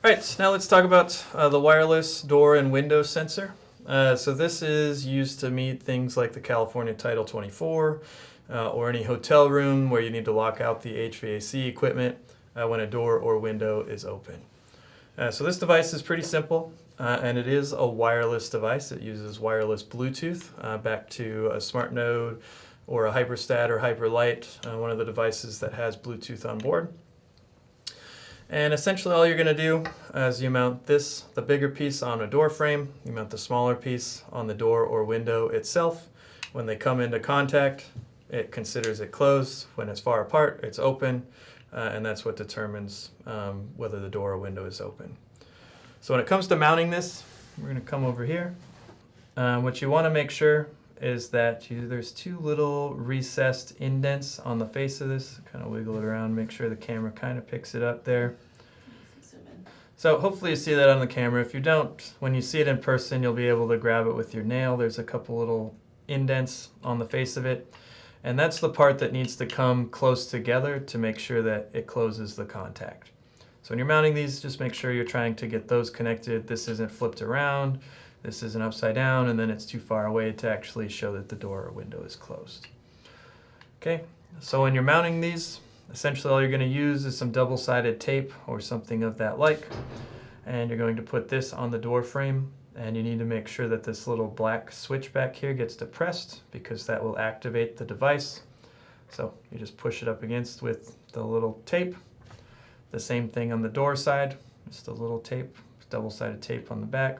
All right, so now let's talk about the wireless door and window sensor. So this is used to meet things like the California Title 24 or any hotel room where you need to lock out the HVAC equipment when a door or window is open. So this device is pretty simple, and it is a wireless device. It uses wireless Bluetooth back to a smart node or a Hyperstat or Hyperlight, one of the devices that has Bluetooth on board. And essentially all you're going to do is you mount the bigger piece on a door frame, you mount the smaller piece on the door or window itself. When they come into contact, it considers it closed. When it's far apart, it's open, and that's what determines whether the door or window is open. So when it comes to mounting this, we're going to come over here. What you want to make sure is that there's two little recessed indents on the face of this. Kind of wiggle it around, make sure the camera kind of picks it up there. So hopefully you see that on the camera. If you don't, when you see it in person, you'll be able to grab it with your nail. There's a couple little indents on the face of it. And that's the part that needs to come close together to make sure that it closes the contact. So when you're mounting these, just make sure you're trying to get those connected. This isn't flipped around. This isn't upside down, and then it's too far away to actually show that the door or window is closed. Okay, so when you're mounting these, essentially all you're going to use is some double-sided tape or something of that like, and you're going to put this on the door frame, and you need to make sure that this little black switch back here gets depressed because that will activate the device. So you just push it up against with the little tape. The same thing on the door side, just a little tape, double-sided tape on the back.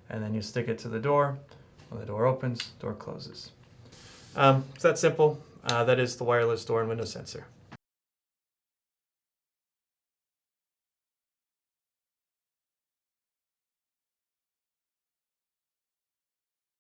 And then you stick it to the door. When the door opens, door closes. So that's simple. That is the wireless door and window sensor.